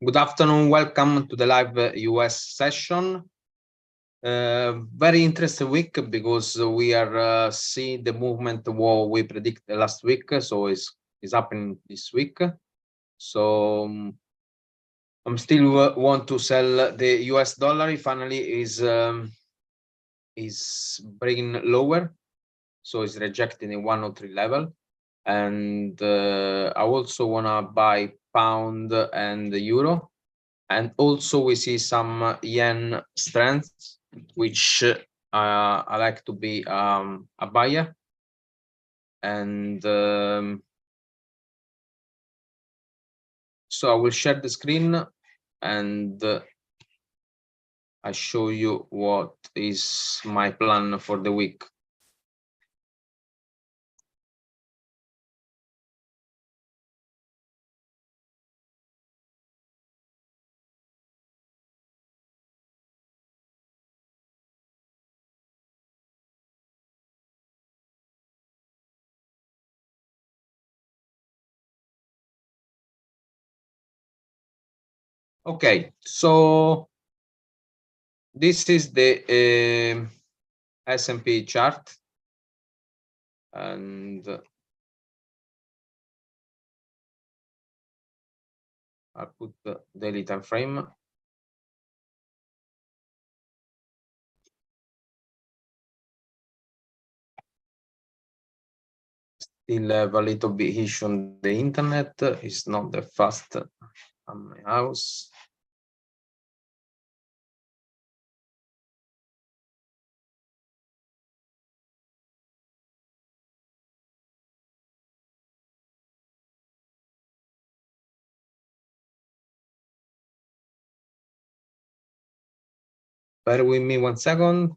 Good afternoon. Welcome to the live US session. Very interesting week because we are seeing the movement what we predicted last week. So it's happening this week. So I'm still want to sell the US dollar. It finally is breaking lower. So it's rejecting the 103 level. And I also want to buy pound and the euro. And also we see some yen strength, which I like to be a buyer. And so I will share the screen and I show you what is my plan for the week. Okay, so this is the S&P chart, and I'll put the daily time frame. Still have a little bit issue on the internet. It's not that fast on my house. Bear with me 1 second.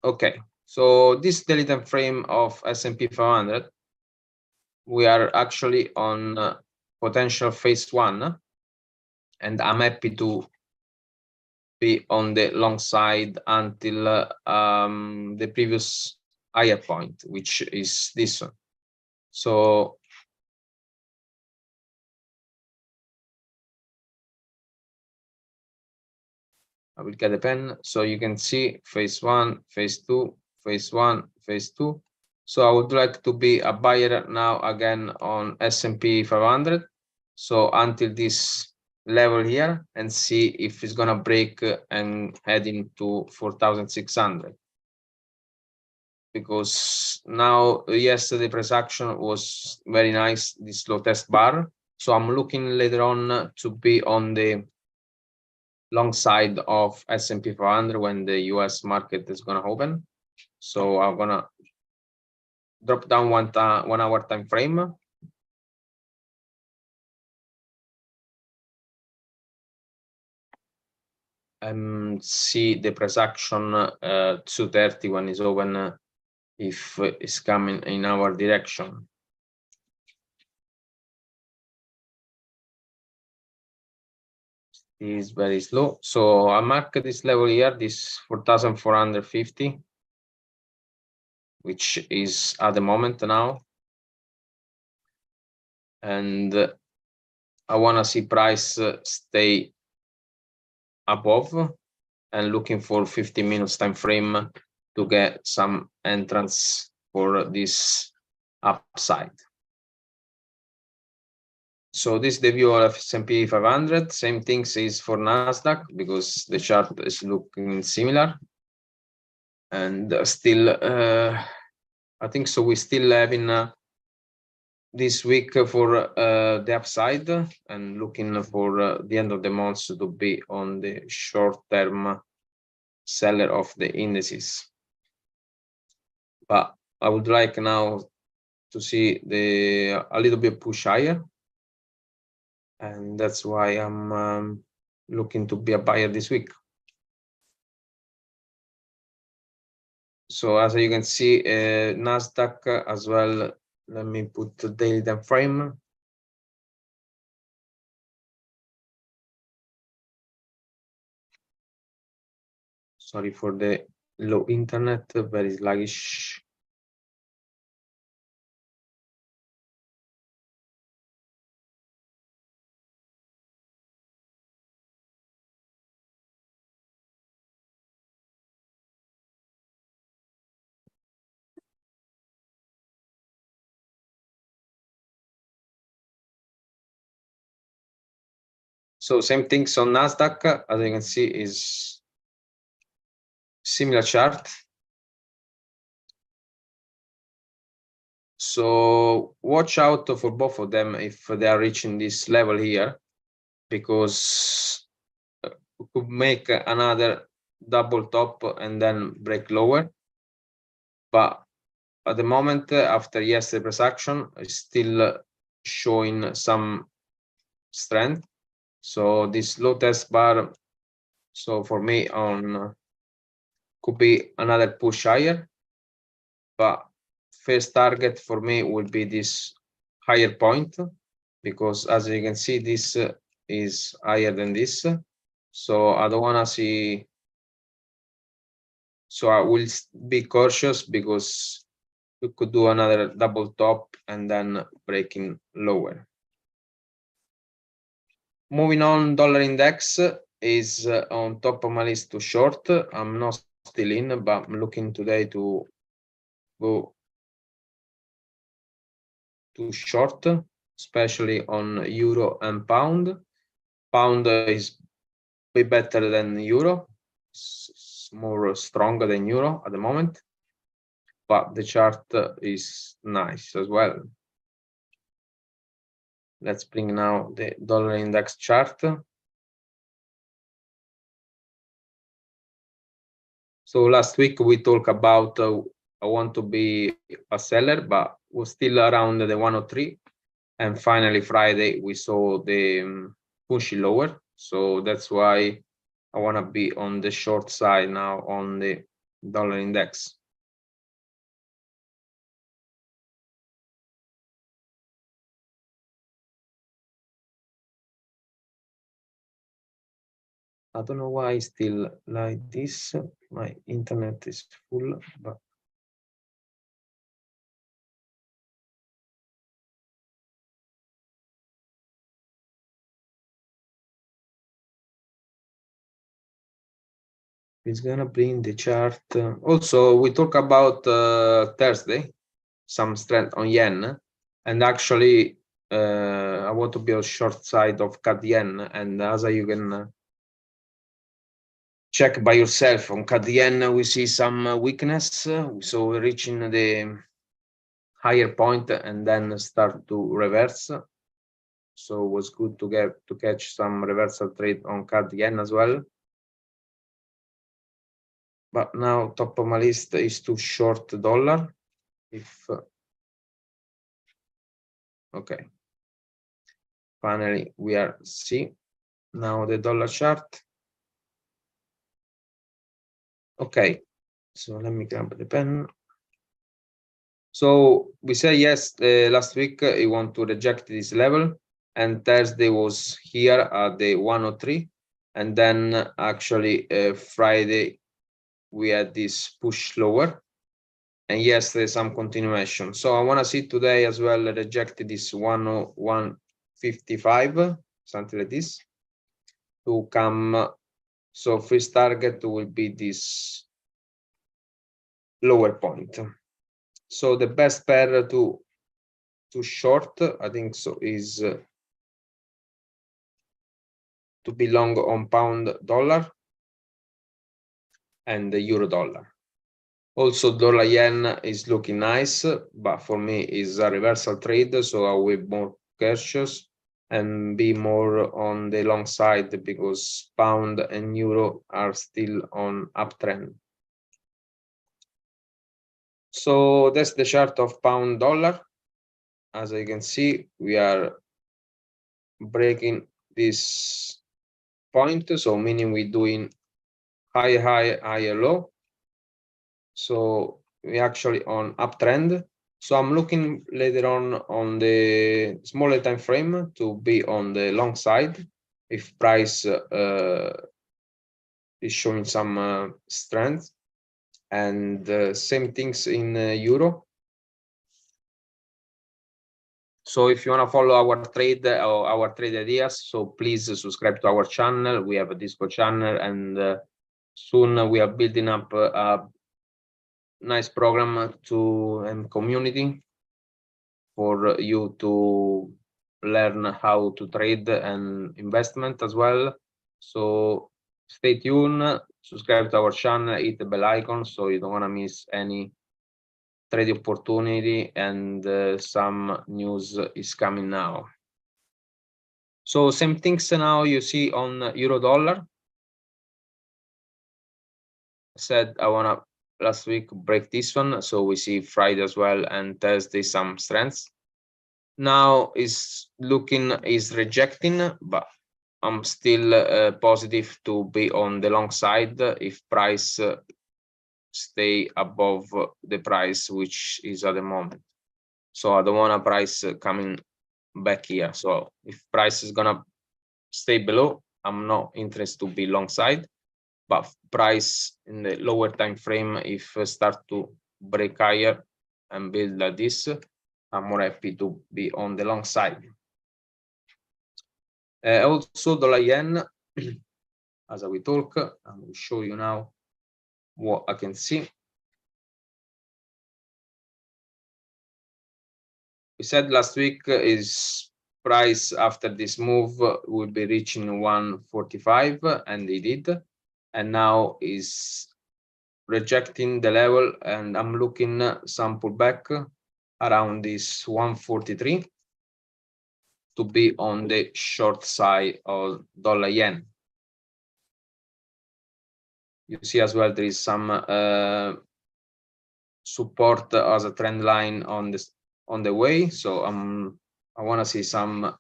Okay, so this daily time frame of S&P 500, we are actually on potential phase 1, and I'm happy to be on the long side until the previous higher point, which is this one. So I will get a pen so you can see phase 1, phase 2, phase 1, phase 2. So I would like to be a buyer now again on S&P 500. So until this level here and see if it's gonna break and head into 4,600. Because now yesterday price action was very nice, this low test bar. So I'm looking later on to be on the long side of S&P 500 when the US market is gonna open. So I'm gonna drop down 1 hour time frame. And see the price action 230 when it's open, if it's coming in our direction. Is very slow. So I mark this level here, this 4,450, which is at the moment now. And I want to see price stay above and looking for 50 minutes time frame to get some entrance for this upside. So this is the view of S&P 500. Same things is for Nasdaq because the chart is looking similar. And still, I think so. We still having this week for the upside and looking for the end of the month to be on the short-term seller of the indices. But I would like now to see a little bit push higher, and that's why I'm looking to be a buyer this week. So as you can see, Nasdaq as well. Let me put the daily time frame. Sorry for the low internet, very sluggish. So same things on Nasdaq, as you can see, is similar chart. So watch out for both of them if they are reaching this level here, because we could make another double top and then break lower. But at the moment, after yesterday's price action, it's still showing some strength. So this low test bar, so for me on could be another push higher, but first target for me will be this higher point, because as you can see, this is higher than this. So I don't want to see, so I will be cautious because we could do another double top and then breaking lower. Moving on, dollar index is on top of my list to short. I'm not still in, but I'm looking today to go to short, especially on euro and pound. Pound is way better than euro, it's more stronger than euro at the moment, but the chart is nice as well. Let's bring now the dollar index chart. So last week we talked about I want to be a seller, but we're still around the 103. And finally, Friday, we saw the push lower. So that's why I want to be on the short side now on the dollar index. I don't know why it's still like this. My internet is full, but it's gonna bring the chart. Also, we talk about Thursday, some strength on yen, and actually I want to be on short side of CAD yen, and as you can check by yourself on CAD yen, we see some weakness. So we're reaching the higher point and then start to reverse. So it was good to catch some reversal trade on CAD yen as well. But now top of my list is to short dollar. If okay, finally we are see now the dollar chart. Okay, so let me grab the pen. So we say yes, last week you want to reject this level, and Thursday was here at the 103, and then actually Friday we had this push lower, and yesterday some continuation. So I want to see today as well reject this 101.55, something like this, to come. So first target will be this lower point. So the best pair to short, I think so, is to be long on pound dollar and the euro dollar. Also, dollar yen is looking nice, but for me is a reversal trade, so I will be more cautious and be more on the long side because pound and euro are still on uptrend. So that's the chart of pound dollar. As you can see, we are breaking this point, so meaning we're doing higher high, higher low. So we actually on uptrend. So I'm looking later on the smaller time frame to be on the long side if price is showing some strength. and same things in euro. So if you want to follow our trade or our trade ideas, so please subscribe to our channel. We have a Discord channel, and soon we are building up a nice program and community for you to learn how to trade and investment as well. So stay tuned, subscribe to our channel, hit the bell icon so you don't want to miss any trade opportunity, and some news is coming now. So same things now you see on euro dollar. Said I want to last week break this one, so we see Friday as well and Thursday some strengths. Now is rejecting, but I'm still positive to be on the long side if price stay above the price which is at the moment. So I don't want a price coming back here. So if price is gonna stay below, I'm not interested to be long side, but price in the lower time frame, if start to break higher and build like this, I'm more happy to be on the long side. Also dollar yen, as we talk, I will show you now what I can see. We said last week is price after this move will be reaching 145, and they did, and now is rejecting the level, and I'm looking some pullback around this 143 to be on the short side of dollar yen. You see as well there is some support as a trend line on this on the way, so I want to see some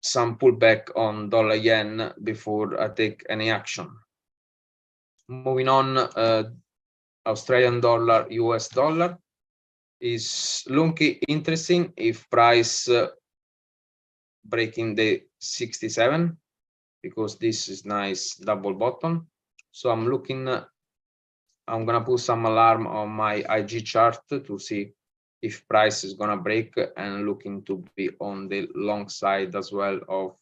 some pullback on dollar yen before I take any action. Moving on, Australian dollar, US dollar is looking interesting if price breaking the 67, because this is nice double bottom. So I'm looking, I'm gonna put some alarm on my IG chart to see if price is gonna break, and looking to be on the long side as well of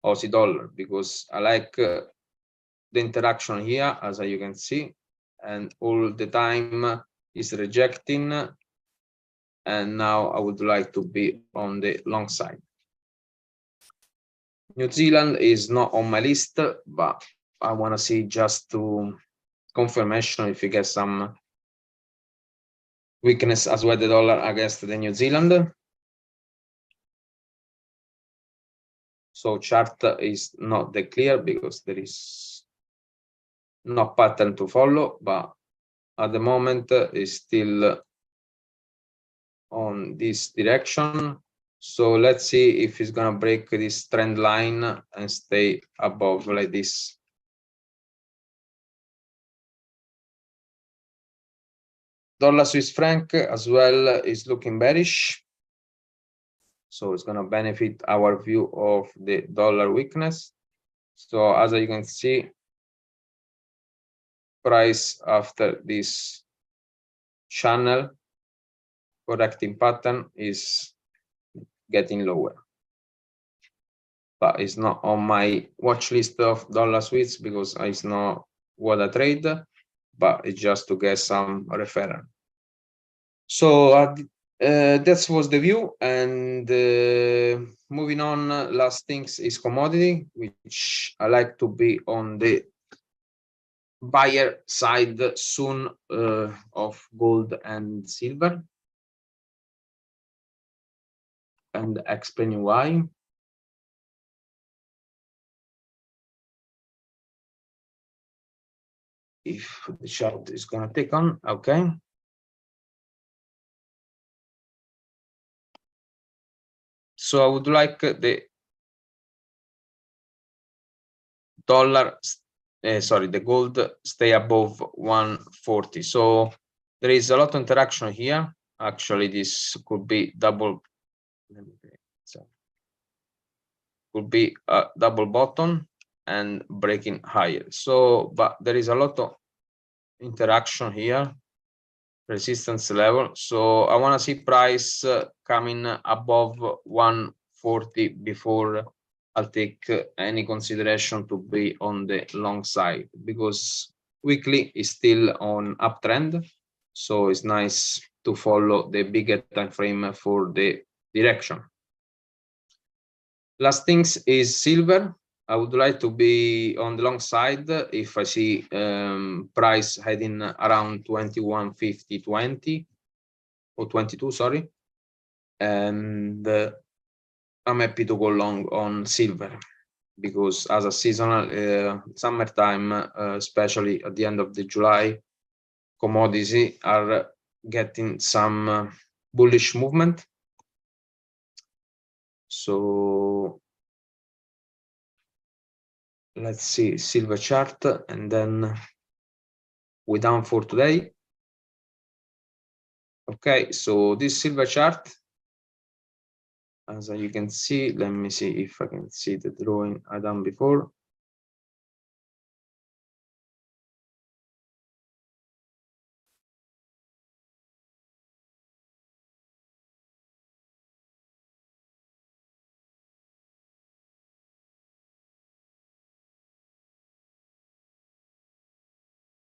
Aussie dollar, because I like the interaction here, as you can see, and all the time is rejecting, and now I would like to be on the long side. New Zealand is not on my list, but I want to see just to confirmation if you get some weakness as well the dollar against the New Zealand. So chart is not that clear because there is no pattern to follow, but at the moment is still on this direction. So let's see if it's gonna break this trend line and stay above like this. Dollar Swiss franc as well is looking bearish, so it's gonna benefit our view of the dollar weakness. So as you can see, price after this channel correcting pattern is getting lower, but it's not on my watch list of dollar Swiss because it's not what I trade, but it's just to get some referral. So that was the view, and moving on, last things is commodity, which I like to be on the buyer side soon of gold and silver, and explain why. If the chart is gonna take on, okay. So I would like the dollar, the gold stay above 140. So there is a lot of interaction here. Actually, this could be double. Could be a double bottom, and breaking higher. So, but there is a lot of interaction here, resistance level. So I want to see price coming above 140 before I'll take any consideration to be on the long side, because weekly is still on uptrend. So it's nice to follow the bigger time frame for the direction. Last things is silver. I would like to be on the long side if I see price heading around 21.50, 20 or 22, sorry. And I'm happy to go long on silver, because as a seasonal summertime, especially at the end of the July, commodities are getting some bullish movement. So let's see silver chart, and then we're done for today. Okay, so this silver chart, as you can see, let me see if I can see the drawing I done before.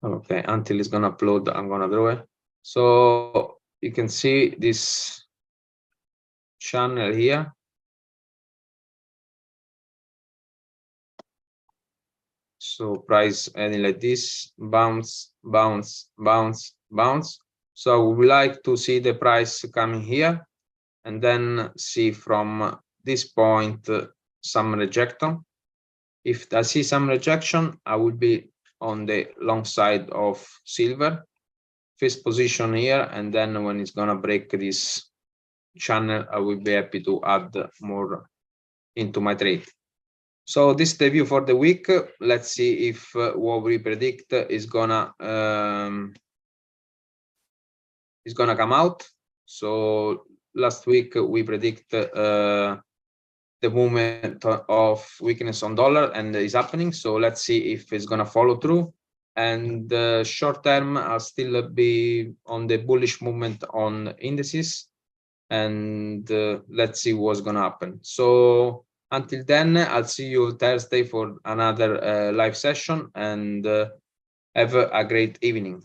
Okay, until it's gonna upload, I'm gonna draw it. So you can see this channel here. So price heading like this, bounce, bounce, bounce, bounce. So we would like to see the price coming here, and then see from this point some rejection. If I see some rejection, I will be on the long side of silver, first position here, and then when it's gonna break this channel, I will be happy to add more into my trade. So this is the view for the week. Let's see if what we predict is gonna come out. So last week we predict the movement of weakness on dollar, and is happening. So let's see if it's gonna follow through. And short term, I'll still be on the bullish movement on indices, and let's see what's gonna happen. So until then, I'll see you Thursday for another live session, and have a great evening.